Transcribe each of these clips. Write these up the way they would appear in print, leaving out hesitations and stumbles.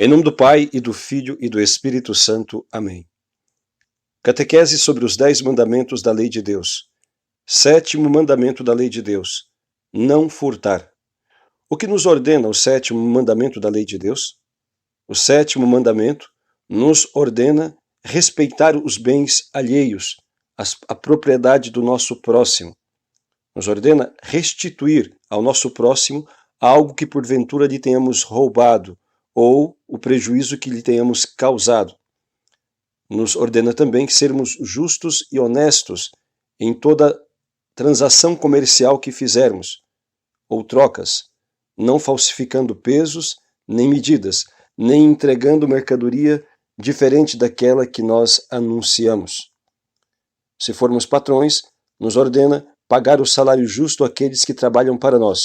Em nome do Pai, e do Filho, e do Espírito Santo. Amém. Catequese sobre os 10 mandamentos da lei de Deus. 7º mandamento da lei de Deus: não furtar. O que nos ordena o 7º mandamento da lei de Deus? O 7º mandamento nos ordena respeitar os bens alheios, a propriedade do nosso próximo. Nos ordena restituir ao nosso próximo algo que porventura lhe tenhamos roubado, ou o prejuízo que lhe tenhamos causado. Nos ordena também que sermos justos e honestos em toda transação comercial que fizermos, ou trocas, não falsificando pesos, nem medidas, nem entregando mercadoria diferente daquela que nós anunciamos. Se formos patrões, nos ordena pagar o salário justo àqueles que trabalham para nós.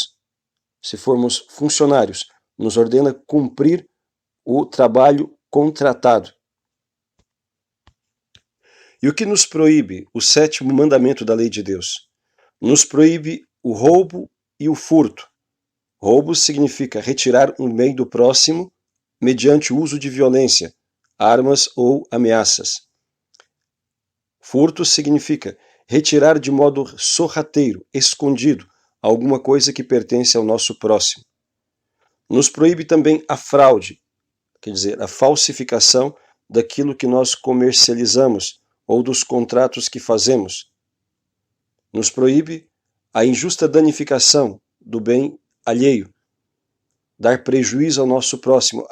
Se formos funcionários, nos ordena cumprir o trabalho contratado. E o que nos proíbe o 7º mandamento da lei de Deus? Nos proíbe o roubo e o furto. Roubo significa retirar um bem do próximo mediante o uso de violência, armas ou ameaças. Furto significa retirar de modo sorrateiro, escondido, alguma coisa que pertence ao nosso próximo. Nos proíbe também a fraude, quer dizer, a falsificação daquilo que nós comercializamos ou dos contratos que fazemos. Nos proíbe a injusta danificação do bem alheio, dar prejuízo ao nosso próximo,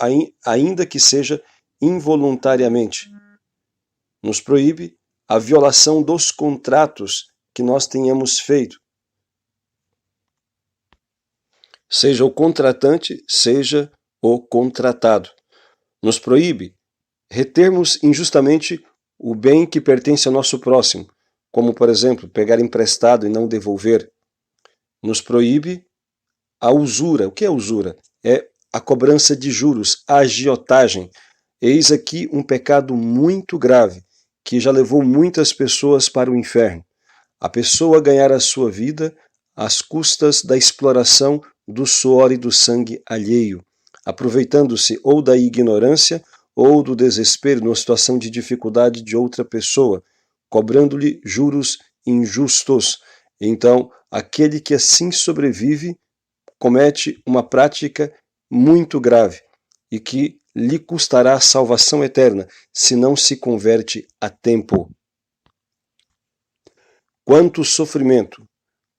ainda que seja involuntariamente. Nos proíbe a violação dos contratos que nós tenhamos feito, seja o contratante, seja o contratado. Nos proíbe retermos injustamente o bem que pertence ao nosso próximo, como, por exemplo, pegar emprestado e não devolver. Nos proíbe a usura. O que é usura? É a cobrança de juros, a agiotagem. Eis aqui um pecado muito grave, que já levou muitas pessoas para o inferno. A pessoa ganhar a sua vida às custas da exploração do suor e do sangue alheio, aproveitando-se ou da ignorância ou do desespero numa situação de dificuldade de outra pessoa, cobrando-lhe juros injustos. Então, aquele que assim sobrevive comete uma prática muito grave e que lhe custará a salvação eterna se não se converte a tempo. Quanto sofrimento,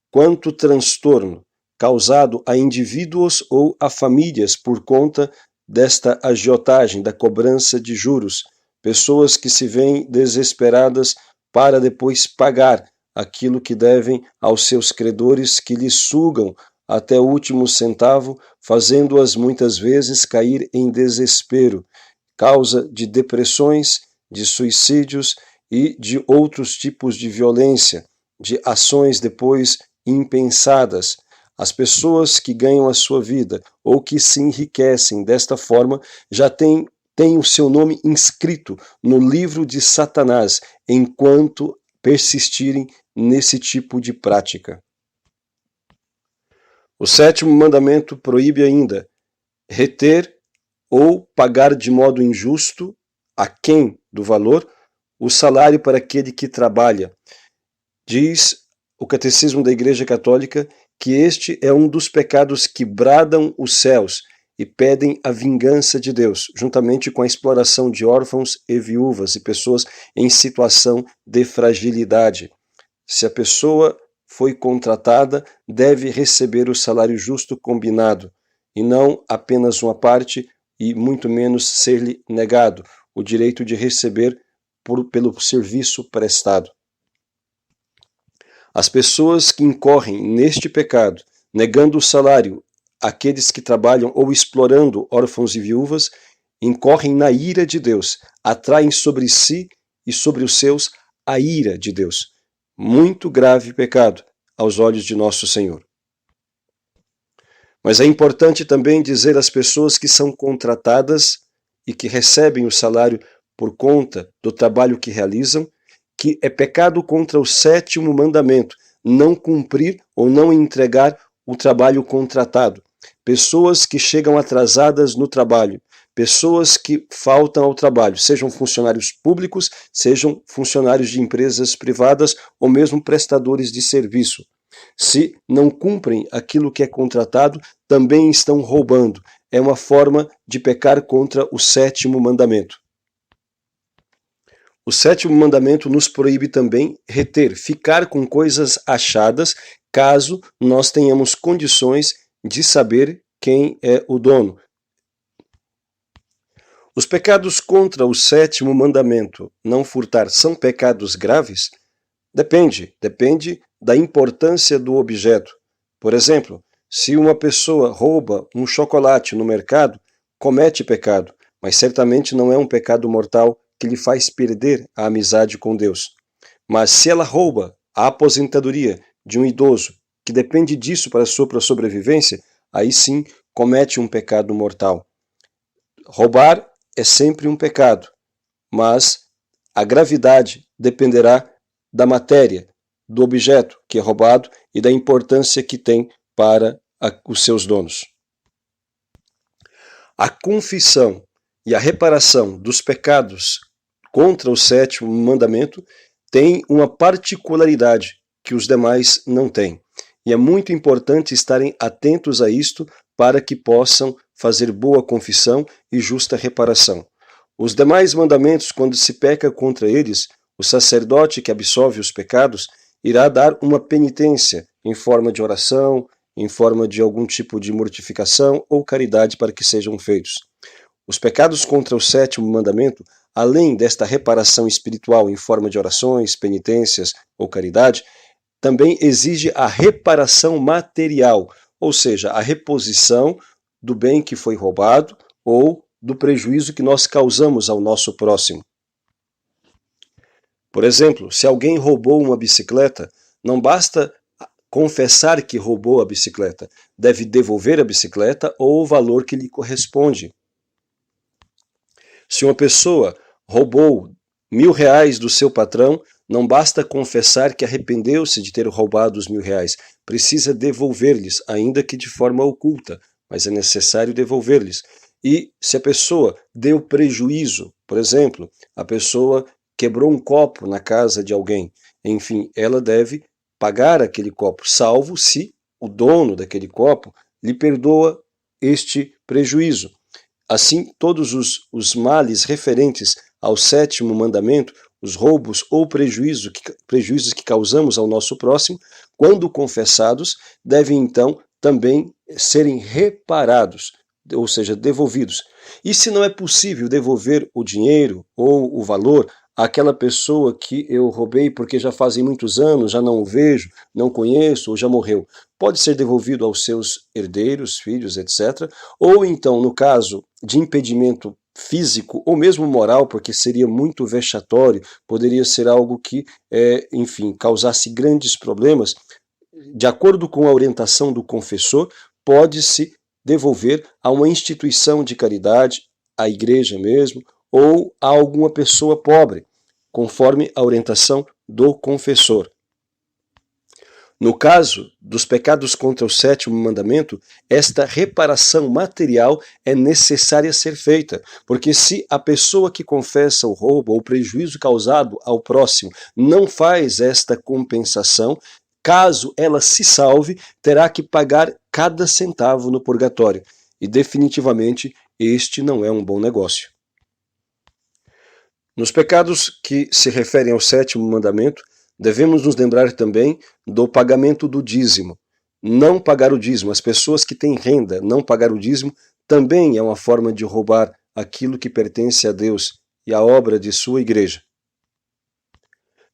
quanto transtorno causado a indivíduos ou a famílias por conta desta agiotagem, da cobrança de juros, pessoas que se veem desesperadas para depois pagar aquilo que devem aos seus credores, que lhes sugam até o último centavo, fazendo-as muitas vezes cair em desespero, causa de depressões, de suicídios e de outros tipos de violência, de ações depois impensadas. As pessoas que ganham a sua vida ou que se enriquecem desta forma já têm o seu nome inscrito no livro de Satanás, enquanto persistirem nesse tipo de prática. O 7º mandamento proíbe ainda reter ou pagar de modo injusto, aquém do valor, o salário para aquele que trabalha. Diz o Catecismo da Igreja Católica que este é um dos pecados que bradam os céus e pedem a vingança de Deus, juntamente com a exploração de órfãos e viúvas e pessoas em situação de fragilidade. Se a pessoa foi contratada, deve receber o salário justo combinado, e não apenas uma parte, e muito menos ser-lhe negado o direito de receber pelo serviço prestado. As pessoas que incorrem neste pecado, negando o salário àqueles que trabalham ou explorando órfãos e viúvas, incorrem na ira de Deus, atraem sobre si e sobre os seus a ira de Deus. Muito grave pecado aos olhos de nosso Senhor. Mas é importante também dizer às pessoas que são contratadas e que recebem o salário por conta do trabalho que realizam, que é pecado contra o 7º mandamento, não cumprir ou não entregar o trabalho contratado. Pessoas que chegam atrasadas no trabalho, pessoas que faltam ao trabalho, sejam funcionários públicos, sejam funcionários de empresas privadas ou mesmo prestadores de serviço. Se não cumprem aquilo que é contratado, também estão roubando. É uma forma de pecar contra o sétimo mandamento. O sétimo mandamento nos proíbe também reter, ficar com coisas achadas, caso nós tenhamos condições de saber quem é o dono. Os pecados contra o sétimo mandamento, não furtar, são pecados graves? Depende da importância do objeto. Por exemplo, se uma pessoa rouba um chocolate no mercado, comete pecado, mas certamente não é um pecado mortal que lhe faz perder a amizade com Deus. Mas se ela rouba a aposentadoria de um idoso, que depende disso para a sua sobrevivência, aí sim comete um pecado mortal. Roubar é sempre um pecado, mas a gravidade dependerá da matéria, do objeto que é roubado e da importância que tem para os seus donos. A confissão e a reparação dos pecados contra o sétimo mandamento tem uma particularidade que os demais não têm. E é muito importante estarem atentos a isto para que possam fazer boa confissão e justa reparação. Os demais mandamentos, quando se peca contra eles, o sacerdote que absolve os pecados irá dar uma penitência em forma de oração, em forma de algum tipo de mortificação ou caridade para que sejam feitos. Os pecados contra o sétimo mandamento, além desta reparação espiritual em forma de orações, penitências ou caridade, também exige a reparação material, ou seja, a reposição do bem que foi roubado ou do prejuízo que nós causamos ao nosso próximo. Por exemplo, se alguém roubou uma bicicleta, não basta confessar que roubou a bicicleta, deve devolver a bicicleta ou o valor que lhe corresponde. Se uma pessoa roubou R$1.000 do seu patrão, não basta confessar que arrependeu-se de ter roubado os R$1.000, precisa devolver-lhes, ainda que de forma oculta, mas é necessário devolver-lhes. E se a pessoa deu prejuízo, por exemplo, a pessoa quebrou um copo na casa de alguém, enfim, ela deve pagar aquele copo, salvo se o dono daquele copo lhe perdoa este prejuízo. Assim, todos os males referentes ao sétimo mandamento, os roubos ou prejuízos que causamos ao nosso próximo, quando confessados, devem então também serem reparados, ou seja, devolvidos. E se não é possível devolver o dinheiro ou o valor àquela pessoa que eu roubei porque já fazem muitos anos, já não o vejo, não conheço ou já morreu, pode ser devolvido aos seus herdeiros, filhos, etc. Ou então, no caso de impedimento físico ou mesmo moral, porque seria muito vexatório, poderia ser algo que, enfim, causasse grandes problemas, de acordo com a orientação do confessor, pode-se devolver a uma instituição de caridade, à igreja mesmo, ou a alguma pessoa pobre, conforme a orientação do confessor. No caso dos pecados contra o sétimo mandamento, esta reparação material é necessária ser feita, porque se a pessoa que confessa o roubo ou o prejuízo causado ao próximo não faz esta compensação, caso ela se salve, terá que pagar cada centavo no purgatório. E definitivamente este não é um bom negócio. Nos pecados que se referem ao sétimo mandamento, devemos nos lembrar também do pagamento do dízimo. Não pagar o dízimo, as pessoas que têm renda, não pagar o dízimo, também é uma forma de roubar aquilo que pertence a Deus e à obra de sua igreja.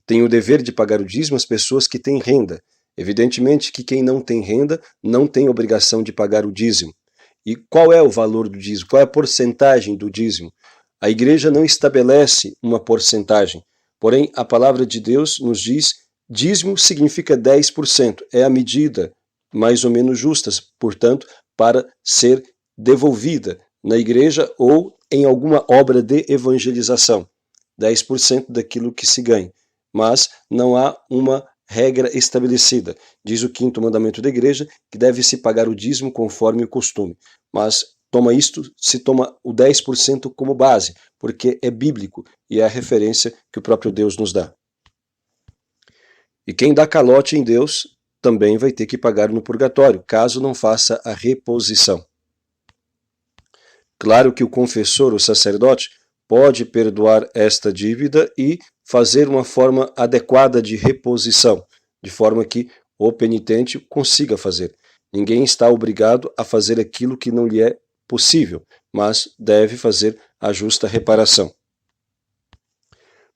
Tem o dever de pagar o dízimo as pessoas que têm renda. Evidentemente que quem não tem renda não tem obrigação de pagar o dízimo. E qual é o valor do dízimo? Qual é a porcentagem do dízimo? A igreja não estabelece uma porcentagem, porém a palavra de Deus nos diz, dízimo significa 10%, é a medida mais ou menos justa, portanto, para ser devolvida na igreja ou em alguma obra de evangelização, 10% daquilo que se ganha, mas não há uma regra estabelecida. Diz o quinto mandamento da igreja que deve-se pagar o dízimo conforme o costume, mas se toma o 10% como base, porque é bíblico e é a referência que o próprio Deus nos dá. E quem dá calote em Deus também vai ter que pagar no purgatório, caso não faça a reposição. Claro que o confessor, o sacerdote, pode perdoar esta dívida e fazer uma forma adequada de reposição, de forma que o penitente consiga fazer. Ninguém está obrigado a fazer aquilo que não lhe é possível, mas deve fazer a justa reparação.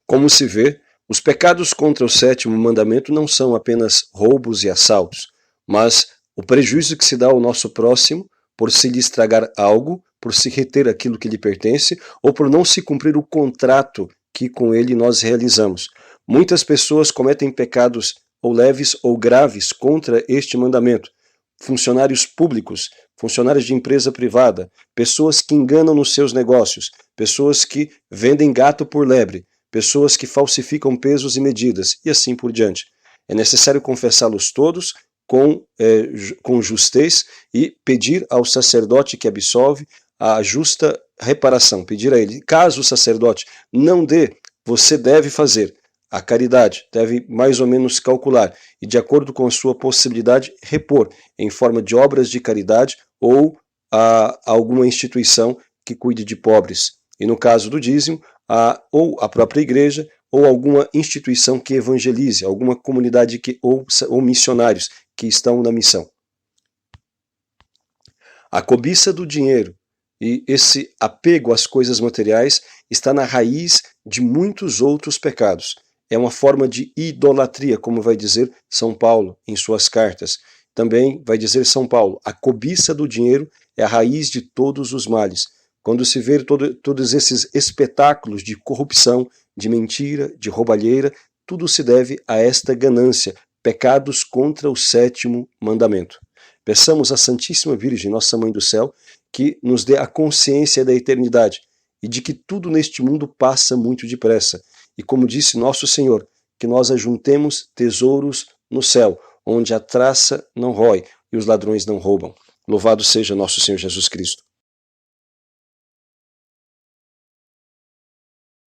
Como se vê, os pecados contra o sétimo mandamento não são apenas roubos e assaltos, mas o prejuízo que se dá ao nosso próximo por se lhe estragar algo, por se reter aquilo que lhe pertence, ou por não se cumprir o contrato que com ele nós realizamos. Muitas pessoas cometem pecados ou leves ou graves contra este mandamento. Funcionários públicos, funcionários de empresa privada, pessoas que enganam nos seus negócios, pessoas que vendem gato por lebre, pessoas que pesos e medidas, e assim por diante. É necessário confessá-los todos com justez e pedir ao sacerdote que absolve a justa reparação, pedir a ele. Caso o sacerdote não dê, você deve fazer a caridade, deve mais ou menos calcular e, de acordo com a sua possibilidade, repor em forma de obras de caridade ou a alguma instituição que cuide de pobres. E no caso do dízimo, ou a própria igreja, ou alguma instituição que evangelize, alguma comunidade ou missionários que estão na missão. A cobiça do dinheiro e esse apego às coisas materiais está na raiz de muitos outros pecados. É uma forma de idolatria, como vai dizer São Paulo em suas cartas. Também vai dizer São Paulo, a cobiça do dinheiro é a raiz de todos os males. Quando se vê todos esses espetáculos de corrupção, de mentira, de roubalheira, tudo se deve a esta ganância, pecados contra o sétimo mandamento. Peçamos à Santíssima Virgem, nossa Mãe do Céu, que nos dê a consciência da eternidade e de que tudo neste mundo passa muito depressa. E como disse nosso Senhor, que nós ajuntemos tesouros no céu, onde a traça não rói e os ladrões não roubam. Louvado seja nosso Senhor Jesus Cristo.